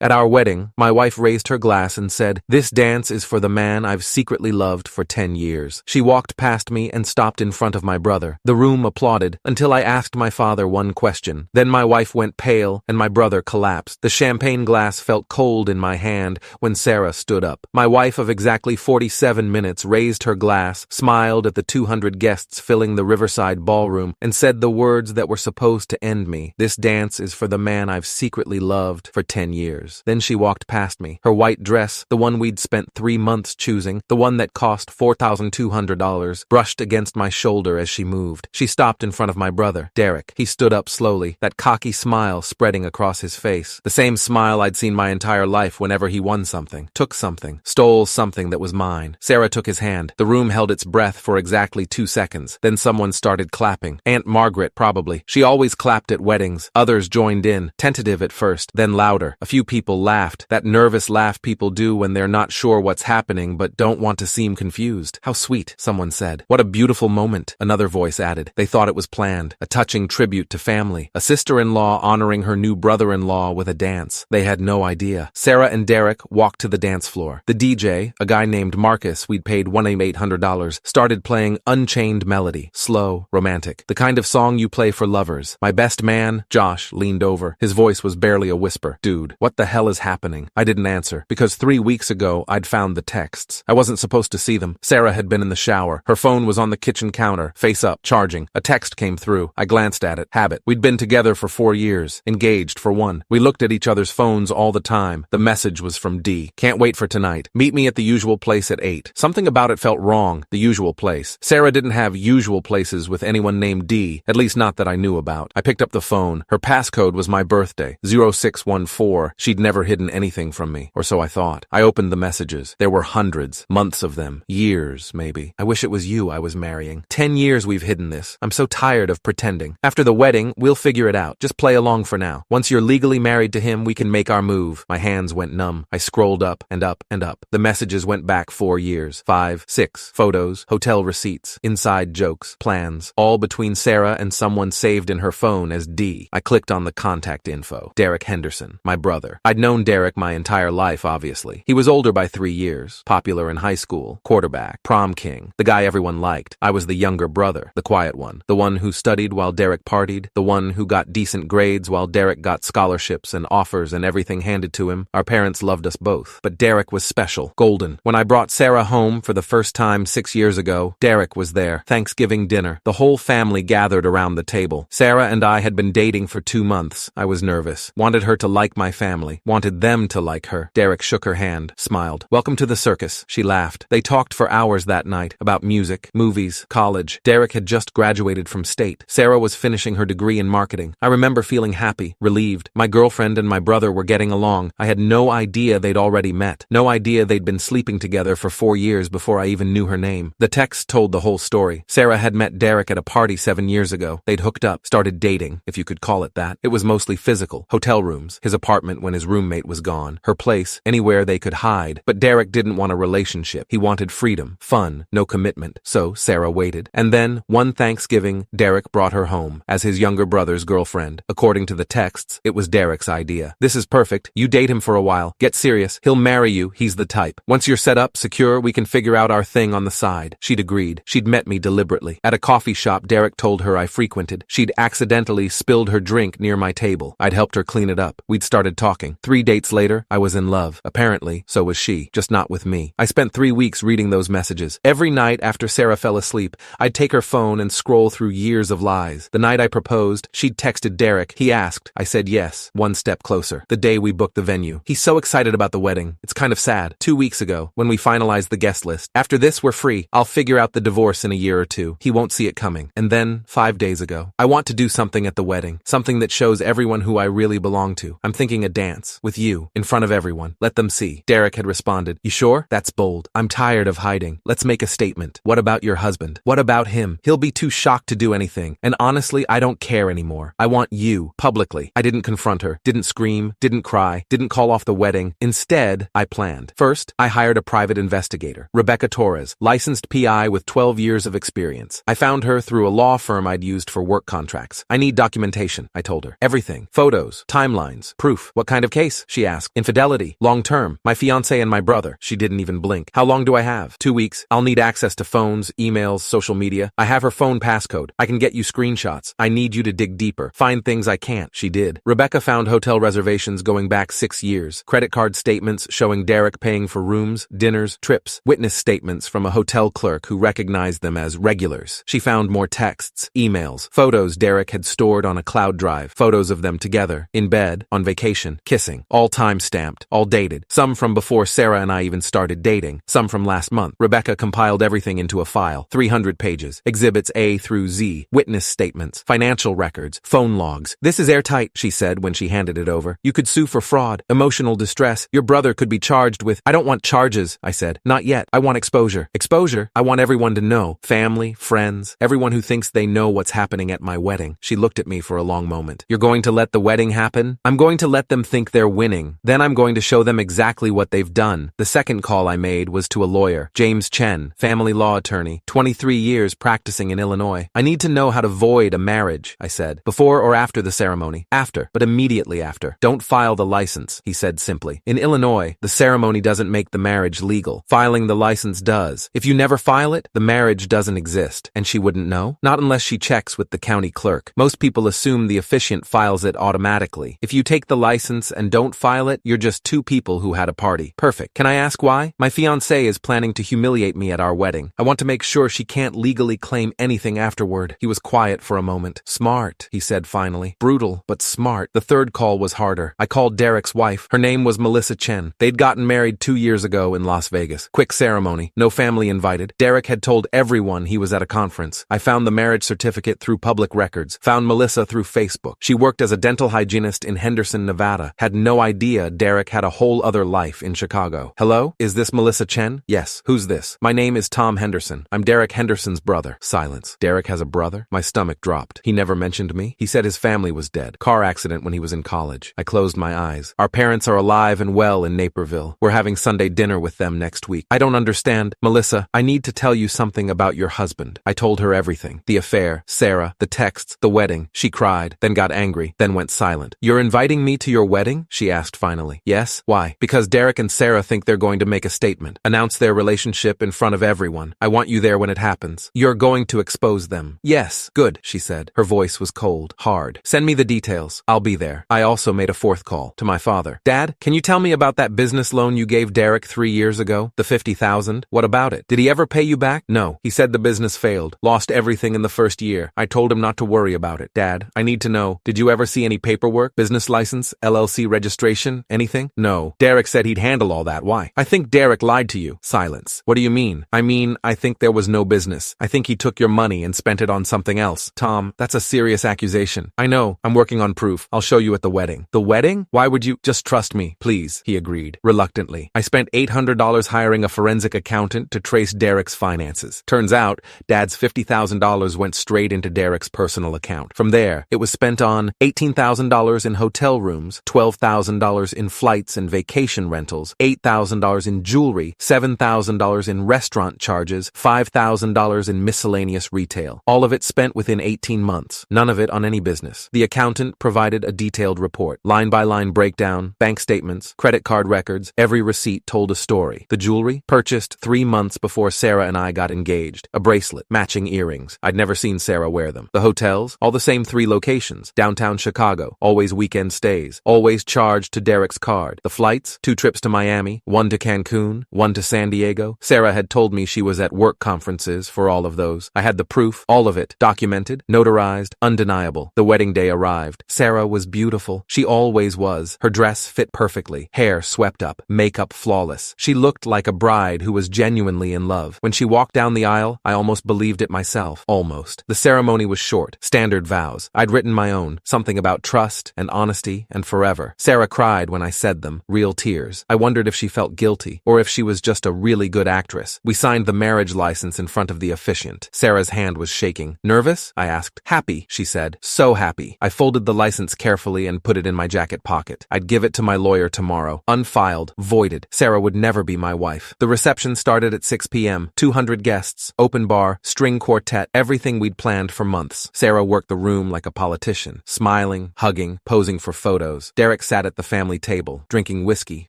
At our wedding, my wife raised her glass and said, "This dance is for the man I've secretly loved for 10 years. She walked past me and stopped in front of my brother. The room applauded until I asked my father one question. Then my wife went pale and my brother collapsed. The champagne glass felt cold in my hand when Sarah stood up. My wife of exactly 47 minutes raised her glass, smiled at the 200 guests filling the Riverside ballroom, and said the words that were supposed to end me. This dance is for the man I've secretly loved for 10 years. Then she walked past me. Her white dress, the one we'd spent 3 months choosing, the one that cost $4,200, brushed against my shoulder as she moved. She stopped in front of my brother, Derek. He stood up slowly, that cocky smile spreading across his face. The same smile I'd seen my entire life whenever he won something, took something, stole something that was mine. Sarah took his hand. The room held its breath for exactly 2 seconds. Then someone started clapping. Aunt Margaret, probably. She always clapped at weddings. Others joined in, tentative at first, then louder. A few people laughed, that nervous laugh people do when they're not sure what's happening but don't want to seem confused. "How sweet," someone said. "What a beautiful moment," another voice added. They thought it was planned, a touching tribute to family, a sister-in-law honoring her new brother-in-law with a dance. They had no idea. Sarah and Derek walked to the dance floor. The DJ, a guy named Marcus we'd paid $1,800, started playing Unchained Melody, slow, romantic, the kind of song you play for lovers. My best man, Josh, leaned over. His voice was barely a whisper. "Dude, what the hell is happening?" I didn't answer, because 3 weeks ago I'd found the texts. I wasn't supposed to see them. Sarah had been in the shower. Her phone was on the kitchen counter, face up, charging. A text came through. I glanced at it. Habit. We'd been together for 4 years. Engaged for 1. We looked at each other's phones all the time. The message was from D. "Can't wait for tonight. Meet me at the usual place at 8. Something about it felt wrong. The usual place. Sarah didn't have usual places with anyone named D, at least not that I knew about. I picked up the phone. Her passcode was my birthday, 0614. She'd never hidden anything from me, or so I thought. I opened the messages. There were hundreds, months of them, years, maybe. "I wish it was you I was marrying. 10 years we've hidden this. I'm so tired of pretending. After the wedding, we'll figure it out. Just play along for now. Once you're legally married to him, we can make our move." My hands went numb. I scrolled up and up and up. The messages went back 4 years, 5, 6, photos, hotel receipts, inside jokes, plans, all between Sarah and someone saved in her phone as D. I clicked on the contact info. Derek Henderson, my brother. I'd known Derek my entire life, obviously. He was older by 3 years, popular in high school, quarterback, prom king, the guy everyone liked. I was the younger brother, the quiet one, the one who studied while Derek partied, the one who got decent grades while Derek got scholarships and offers and everything handed to him. Our parents loved us both. But Derek was special, golden. When I brought Sarah home for the first time 6 years ago, Derek was there. Thanksgiving dinner. The whole family gathered around the table. Sarah and I had been dating for 2 months. I was nervous. Wanted her to like my family. Wanted them to like her. Derek shook her hand, smiled. "Welcome to the circus." She laughed. They talked for hours that night about music, movies, college. Derek had just graduated from state. Sarah was finishing her degree in marketing. I remember feeling happy, relieved. My girlfriend and my brother were getting along. I had no idea they'd already met. No idea they'd been sleeping together for 4 years before I even knew her name. The text told the whole story. Sarah had met Derek at a party 7 years ago. They'd hooked up, started dating, if you could call it that. It was mostly physical. Hotel rooms, his apartment when his roommate was gone, her place, anywhere they could hide. But Derek didn't want a relationship. He wanted freedom, fun, no commitment. So Sarah waited. And then, one Thanksgiving, Derek brought her home as his younger brother's girlfriend. According to the texts, it was Derek's idea. "This is perfect. You date him for a while. Get serious. He'll marry you. He's the type. Once you're set up, secure, we can figure out our thing on the side." She'd agreed. She'd met me deliberately. At a coffee shop Derek told her I frequented. She'd accidentally spilled her drink near my table. I'd helped her clean it up. We'd started talking. 3 dates later, I was in love. Apparently, so was she, just not with me. I spent 3 weeks reading those messages. Every night after Sarah fell asleep, I'd take her phone and scroll through years of lies. The night I proposed, she'd texted Derek. He asked. I said yes, 1 step closer. The day we booked the venue. He's so excited about the wedding. It's kind of sad. 2 weeks ago, when we finalized the guest list. "After this, we're free. I'll figure out the divorce in a year or 2. He won't see it coming." And then, 5 days ago, "I want to do something at the wedding. Something that shows everyone who I really belong to. I'm thinking a dance. With you. In front of everyone. Let them see." Derek had responded. "You sure? That's bold. I'm tired of hiding. Let's make a statement. What about your husband? What about him? He'll be too shocked to do anything. And honestly, I don't care anymore. I want you. Publicly." I didn't confront her. Didn't scream. Didn't cry. Didn't call off the wedding. Instead, I planned. First, I hired a private investigator. Rebecca Torres. Licensed PI with 12 years of experience. I found her through a law firm I'd used for work contracts. "I need documentation," I told her. "Everything. Photos. Timelines. Proof. What kind of of case? She asked. Infidelity. Long term. My fiancé and my brother. She didn't even blink. How long do I have? 2 weeks. I'll need access to phones, emails, social media. I have her phone passcode. I can get you screenshots. I need you to dig deeper. Find things I can't. She did. Rebecca found hotel reservations going back 6 years. Credit card statements showing Derek paying for rooms, dinners, trips. Witness statements from a hotel clerk who recognized them as regulars. She found more texts, emails, photos Derek had stored on a cloud drive. Photos of them together, in bed, on vacation, kissing. All time-stamped, all dated. Some from before Sarah and I even started dating. Some from last month. Rebecca compiled everything into a file. 300 pages. Exhibits A through Z. Witness statements. Financial records. Phone logs. This is airtight, she said when she handed it over. You could sue for fraud, emotional distress. Your brother could be charged with— I don't want charges, I said. Not yet. I want exposure. Exposure? I want everyone to know. Family, friends, everyone who thinks they know what's happening at my wedding. She looked at me for a long moment. You're going to let the wedding happen? I'm going to let them think they're winning. Then I'm going to show them exactly what they've done. The second call I made was to a lawyer, James Chen, family law attorney, 23 years practicing in Illinois. I need to know how to void a marriage, I said. Before or after the ceremony? After, but immediately after. Don't file the license, he said simply. In Illinois, the ceremony doesn't make the marriage legal. Filing the license does. If you never file it, the marriage doesn't exist. And she wouldn't know? Not unless she checks with the county clerk. Most people assume the officiant files it automatically. If you take the license and don't file it, you're just two people who had a party. Perfect. Can I ask why? My fiancé is planning to humiliate me at our wedding. I want to make sure she can't legally claim anything afterward. He was quiet for a moment. Smart, he said finally. Brutal, but smart. The third call was harder. I called Derek's wife. Her name was Melissa Chen. They'd gotten married 2 years ago in Las Vegas. Quick ceremony. No family invited. Derek had told everyone he was at a conference. I found the marriage certificate through public records. Found Melissa through Facebook. She worked as a dental hygienist in Henderson, Nevada. Had no idea Derek had a whole other life in Chicago. Hello? Is this Melissa Chen? Yes. Who's this? My name is Tom Henderson. I'm Derek Henderson's brother. Silence. Derek has a brother? My stomach dropped. He never mentioned me? He said his family was dead. Car accident when he was in college. I closed my eyes. Our parents are alive and well in Naperville. We're having Sunday dinner with them next week. I don't understand. Melissa, I need to tell you something about your husband. I told her everything. The affair, Sarah, the texts, the wedding. She cried, then got angry, then went silent. You're inviting me to your wedding? She asked finally. Yes. Why? Because Derek and Sarah think they're going to make a statement. Announce their relationship in front of everyone. I want you there when it happens. You're going to expose them. Yes. Good, she said. Her voice was cold, hard. Send me the details. I'll be there. I also made a fourth call to my father. Dad, can you tell me about that business loan you gave Derek 3 years ago? The $50,000? What about it? Did he ever pay you back? No. He said the business failed. Lost everything in the first year. I told him not to worry about it. Dad, I need to know, did you ever see any paperwork? Business license? LLC registration? Anything? No. Derek said he'd handle all that. Why? I think Derek lied to you. Silence. What do you mean? I think there was no business. I think he took your money and spent it on something else. Tom, that's a serious accusation. I know. I'm working on proof. I'll show you at the wedding. The wedding? Why would you? Just trust me, please, he agreed, reluctantly. I spent $800 hiring a forensic accountant to trace Derek's finances. Turns out, Dad's $50,000 went straight into Derek's personal account. From there, it was spent on $18,000 in hotel rooms, $12,000 in flights and vacation rentals, $8,000 in jewelry, $7,000 in restaurant charges, $5,000 in miscellaneous retail. All of it spent within 18 months. None of it on any business. The accountant provided a detailed report. Line-by-line breakdown, bank statements, credit card records, every receipt told a story. The jewelry? Purchased 3 months before Sarah and I got engaged. A bracelet, matching earrings. I'd never seen Sarah wear them. The hotels? All the same 3 locations. Downtown Chicago. Always weekend stays. Always charged to Derek's card. The flights? 2 trips to Miami, 1 to Cancun, 1 to San Diego. Sarah had told me she was at work conferences for all of those. I had the proof, all of it, documented, notarized, undeniable. The wedding day arrived. Sarah was beautiful. She always was. Her dress fit perfectly. Hair swept up. Makeup flawless. She looked like a bride who was genuinely in love. When she walked down the aisle, I almost believed it myself. Almost. The ceremony was short. Standard vows. I'd written my own. Something about trust and honesty and forever. Sarah cried when I said them. Real tears. I wondered if she felt guilty or if she was just a really good actress. We signed the marriage license in front of the officiant. Sarah's hand was shaking. Nervous? I asked. Happy, she said. So happy. I folded the license carefully and put it in my jacket pocket. I'd give it to my lawyer tomorrow. Unfiled. Voided. Sarah would never be my wife. The reception started at 6 p.m. 200 guests. Open bar. String quartet. Everything we'd planned for months. Sarah worked the room like a politician. Smiling, hugging, posing for photos. Derek Derek sat at the family table, drinking whiskey,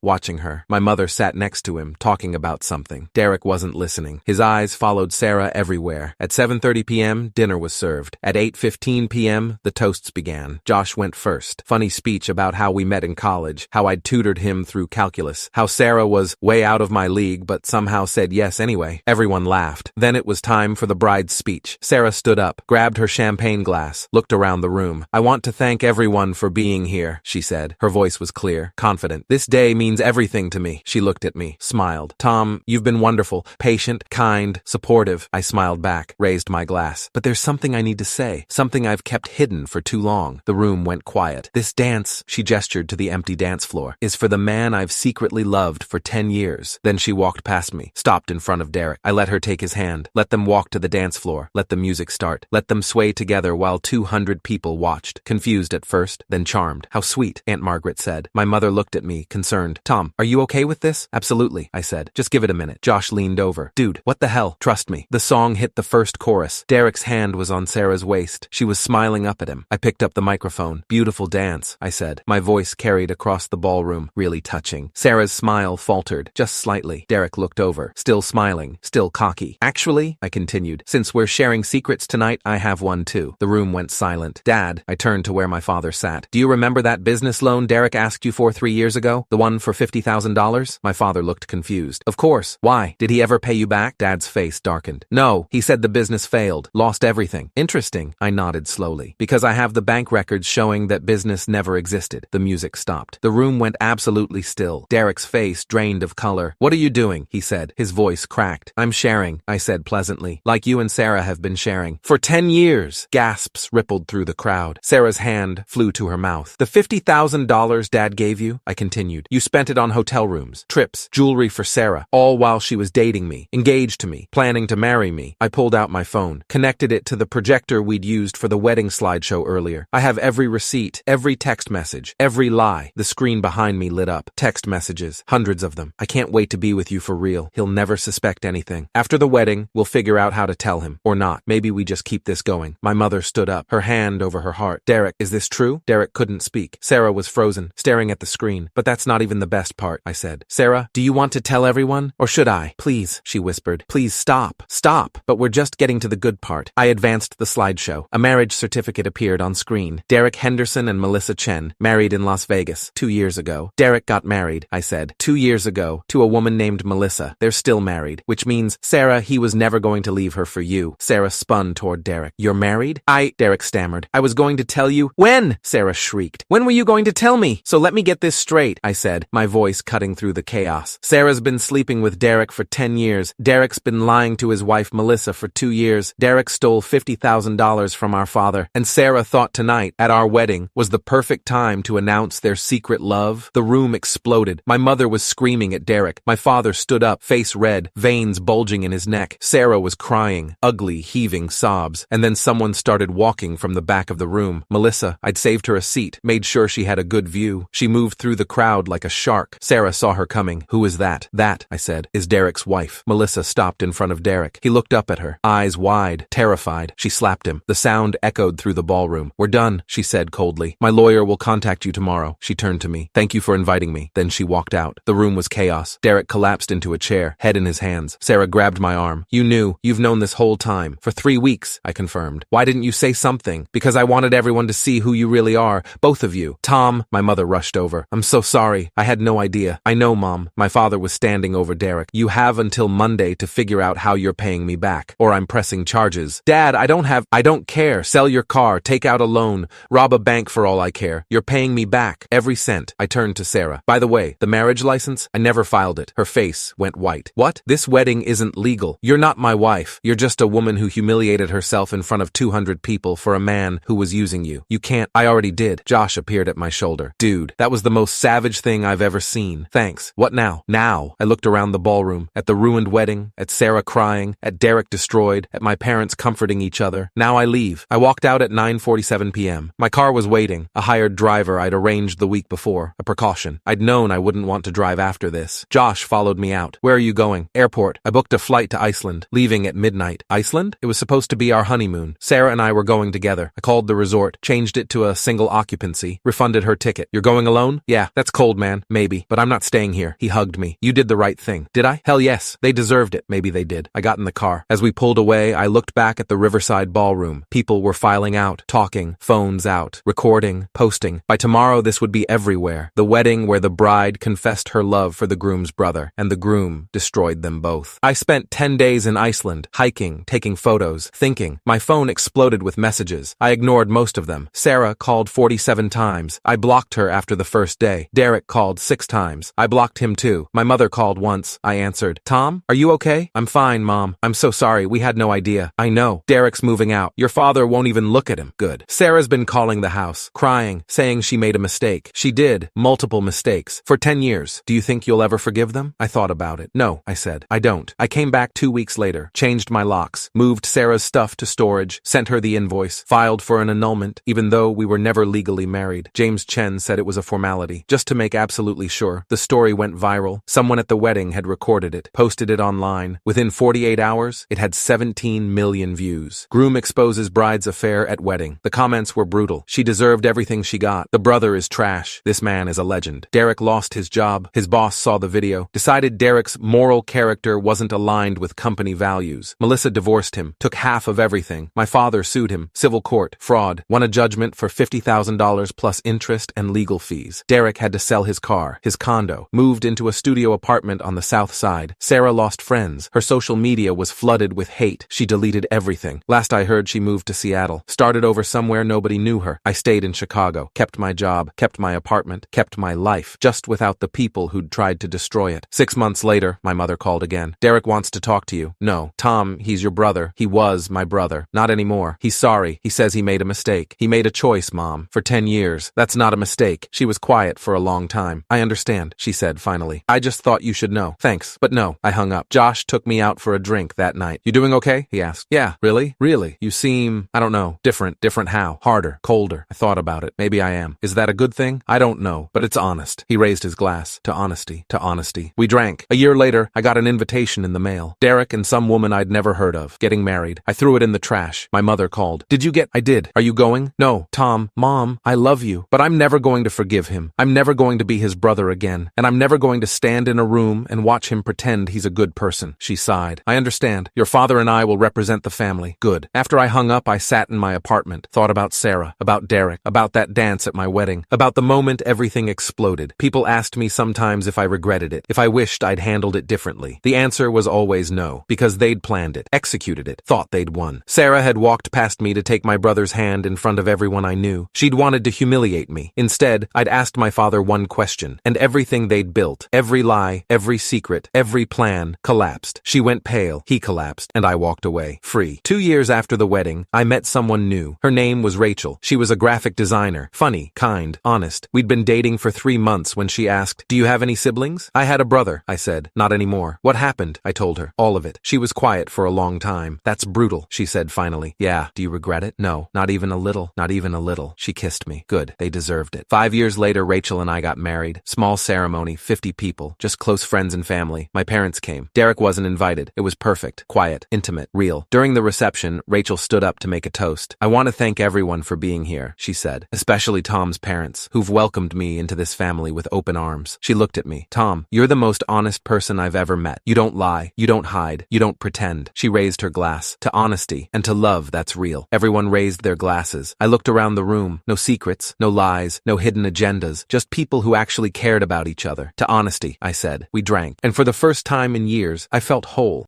watching her. My mother sat next to him, talking about something. Derek wasn't listening. His eyes followed Sarah everywhere. At 7:30 p.m., dinner was served. At 8:15 p.m., the toasts began. Josh went first. Funny speech about how we met in college, how I'd tutored him through calculus, how Sarah was way out of my league but somehow said yes anyway. Everyone laughed. Then it was time for the bride's speech. Sarah stood up, grabbed her champagne glass, looked around the room. "I want to thank everyone for being here," she said. Her voice was clear, confident. "This day means everything to me." She looked at me, smiled. "Tom, you've been wonderful, patient, kind, supportive." I smiled back, raised my glass. "But there's something I need to say, something I've kept hidden for too long." The room went quiet. "This dance," she gestured to the empty dance floor, "is for the man I've secretly loved for 10 years. Then she walked past me, stopped in front of Derek. I let her take his hand, let them walk to the dance floor, let the music start, let them sway together while 200 people watched, confused at first, then charmed. "How sweet," Aunt Margaret said. My mother looked at me, concerned. "Tom, are you okay with this?" "Absolutely," I said. "Just give it a minute." Josh leaned over. "Dude, what the hell? Trust me." The song hit the first chorus. Derek's hand was on Sarah's waist. She was smiling up at him. I picked up the microphone. "Beautiful dance," I said. My voice carried across the ballroom, really touching. Sarah's smile faltered, just slightly. Derek looked over, still smiling, still cocky. "Actually," I continued, "since we're sharing secrets tonight, I have one too." The room went silent. "Dad," I turned to where my father sat. "Do you remember that business loan Derek asked you for 3 years ago? The one for $50,000? My father looked confused. "Of course. Why? Did he ever pay you back?" Dad's face darkened. "No, he said the business failed, lost everything." "Interesting." I nodded slowly. "Because I have the bank records showing that business never existed." The music stopped. The room went absolutely still. Derek's face drained of color. "What are you doing?" he said. His voice cracked. "I'm sharing," I said pleasantly, "like you and Sarah have been sharing. For 10 years. Gasps rippled through the crowd. Sarah's hand flew to her mouth. "The $50,000 Dad gave you," I continued. "You spent it on hotel rooms, trips, jewelry for Sarah, all while she was dating me, engaged to me, planning to marry me." I pulled out my phone, connected it to the projector we'd used for the wedding slideshow earlier. I have every receipt, every text message, every lie. The screen behind me lit up. Text messages, hundreds of them. "I can't wait to be with you for real. He'll never suspect anything. After the wedding, we'll figure out how to tell him. Or not. Maybe we just keep this going." My mother stood up, her hand over her heart. "Derek, is this true?" Derek couldn't speak. Sarah was frozen, staring at the screen. "But that's not even the best part," I said. "Sarah, do you want to tell everyone? Or should I?" "Please," she whispered. "Please stop. Stop." "But we're just getting to the good part." I advanced the slideshow. A marriage certificate appeared on screen. Derek Henderson and Melissa Chen, married in Las Vegas 2 years ago. Derek got married, I said, 2 years ago, to a woman named Melissa. They're still married, which means, Sarah, he was never going to leave her for you. Sarah spun toward Derek. "You're married?" Derek stammered. "I was going to tell you." "When?" Sarah shrieked. "When were you going to tell me?" "So let me get this straight," I said, my voice cutting through the chaos. "Sarah's been sleeping with Derek for 10 years. Derek's been lying to his wife Melissa for 2 years. Derek stole $50,000 from our father. And Sarah thought tonight, at our wedding, was the perfect time to announce their secret love." The room exploded. My mother was screaming at Derek. My father stood up, face red, veins bulging in his neck. Sarah was crying, ugly, heaving sobs. And then someone started walking from the back of the room. Melissa, I'd saved her a seat, made sure she had a good view. She moved through the crowd like a shark. Sarah saw her coming. "Who is that?" "That," I said, "is Derek's wife." Melissa stopped in front of Derek. He looked up at her, eyes wide, terrified. She slapped him. The sound echoed through the ballroom. "We're done," she said coldly. "My lawyer will contact you tomorrow." She turned to me. "Thank you for inviting me." Then she walked out. The room was chaos. Derek collapsed into a chair, head in his hands. Sarah grabbed my arm. You've known this whole time. For 3 weeks, I confirmed. "Why didn't you say something?" "Because I wanted everyone to see who you really are. Both of you." "Tom," my mother rushed over. "I'm so sorry. I had no idea." "I know, Mom." My father was standing over Derek. "You have until Monday to figure out how you're paying me back, or I'm pressing charges." "Dad, I don't care. Sell your car, take out a loan, rob a bank for all I care. You're paying me back. Every cent." I turned to Sarah. "By the way, the marriage license? I never filed it." Her face went white. "What? This wedding isn't legal. You're not my wife. You're just a woman who humiliated herself in front of 200 people for a man who was using you. You can't." "I already did." Josh appeared at my shoulder. "Dude, that was the most savage thing I've ever seen. Thanks. What now?" "Now." I looked around the ballroom, at the ruined wedding, at Sarah crying, at Derek destroyed, at my parents comforting each other. "Now I leave." I walked out at 9:47 p.m. My car was waiting, a hired driver I'd arranged the week before, a precaution. I'd known I wouldn't want to drive after this. Josh followed me out. "Where are you going?" "Airport. I booked a flight to Iceland, leaving at midnight." "Iceland?" "It was supposed to be our honeymoon. Sarah and I were going together. I called the resort, changed it to a single occupancy, refunded her ticket. You're going alone? Yeah, that's cold, man. Maybe. But I'm not staying here. He hugged me. You did the right thing. Did I? Hell yes. They deserved it. Maybe they did. I got in the car. As we pulled away, I looked back at the Riverside ballroom. People were filing out, talking, phones out, recording, posting. By tomorrow, this would be everywhere. The wedding where the bride confessed her love for the groom's brother, and the groom destroyed them both. I spent 10 days in Iceland, hiking, taking photos, thinking. My phone exploded with messages. I ignored most of them. Sarah called 47 times. I blocked her after the first day. Derek called 6 times. I blocked him too. My mother called once. I answered. Tom, are you okay? I'm fine, Mom. I'm so sorry. We had no idea. I know. Derek's moving out. Your father won't even look at him. Good. Sarah's been calling the house, crying, saying she made a mistake. She did. Multiple mistakes. For 10 years. Do you think you'll ever forgive them? I thought about it. No, I said. I don't. I came back 2 weeks later, changed my locks, moved Sarah's stuff to storage, sent her the invoice, filed for an annulment, even though we were never legally married. James Chen said it was a formality, just to make absolutely sure. The story went viral. Someone at the wedding had recorded it, posted it online. Within 48 hours, it had 17 million views. Groom exposes bride's affair at wedding. The comments were brutal. She deserved everything she got. The brother is trash. This man is a legend. Derek lost his job. His boss saw the video, decided Derek's moral character wasn't aligned with company values. Melissa divorced him, took half of everything. My father sued him, civil court, fraud, won a judgment for $50,000 plus interest and legal fees. Derek had to sell his car, his condo, moved into a studio apartment on the south side. Sarah lost friends. Her social media was flooded with hate. She deleted everything. Last I heard, she moved to Seattle, started over somewhere nobody knew her. I stayed in Chicago, kept my job, kept my apartment, kept my life, just without the people who'd tried to destroy it. 6 months later, my mother called again. Derek wants to talk to you. No. Tom, he's your brother. He was my brother. Not anymore. He's sorry. He says he made a mistake. He made a choice, Mom. For 10 years. That's not a mistake. She was quiet for a long time. I understand, she said finally. I just thought you should know. Thanks. But no. I hung up. Josh took me out for a drink that night. You doing okay? He asked. Yeah. Really? Really? You seem, I don't know, different. Different how? Harder. Colder. I thought about it. Maybe I am. Is that a good thing? I don't know. But it's honest. He raised his glass. To honesty. To honesty. We drank. A year later, I got an invitation in the mail. Derek and some woman I'd never heard of. Getting married. I threw it in the trash. My mother called. Did you get? I did. Are you going? No. Tom. Mom. I love you. But I'm never going to forgive him. I'm never going to be his brother again. And I'm never going to stand in a room and watch him pretend he's a good person. She sighed. I understand. Your father and I will represent the family. Good. After I hung up, I sat in my apartment. Thought about Sarah. About Derek. About that dance at my wedding. About the moment everything exploded. People asked me sometimes if I regretted it. If I wished I'd handled it differently. The answer was always no. Because they'd planned it. Executed it. Thought they'd won. Sarah had walked past me to take my brother's hand in front of everyone I knew. She'd wanted to humiliate me. Instead, I'd asked my father one question. And everything they'd built, every lie, every secret, every plan, collapsed. She went pale. He collapsed. And I walked away. Free. 2 years after the wedding, I met someone new. Her name was Rachel. She was a graphic designer. Funny, kind, honest. We'd been dating for 3 months when she asked, "Do you have any siblings?" I had a brother, I said. Not anymore. What happened? I told her. All of it. She was quiet for a long time. That's brutal, she said finally. Yeah. Do you regret it? No. Not even a little. Not even a little. She kissed me. Good. They deserved it. 5 years later, Rachel and I got married. Small ceremony, 50 people. Just close friends and family. My parents came. Derek wasn't invited. It was perfect. Quiet. Intimate. Real. During the reception, Rachel stood up to make a toast. I want to thank everyone for being here, she said. Especially Tom's parents, who've welcomed me into this family with open arms. She looked at me. Tom, you're the most honest person I've ever met. You don't lie. You don't hide. You don't pretend. She raised her glass. To honesty and to love that's real. Everyone raised their glasses. I looked around the room. No secrets. No lies. No hidden agendas. Just people who actually cared about each other. To honesty, I said. We drank. And for the first time in years, I felt whole.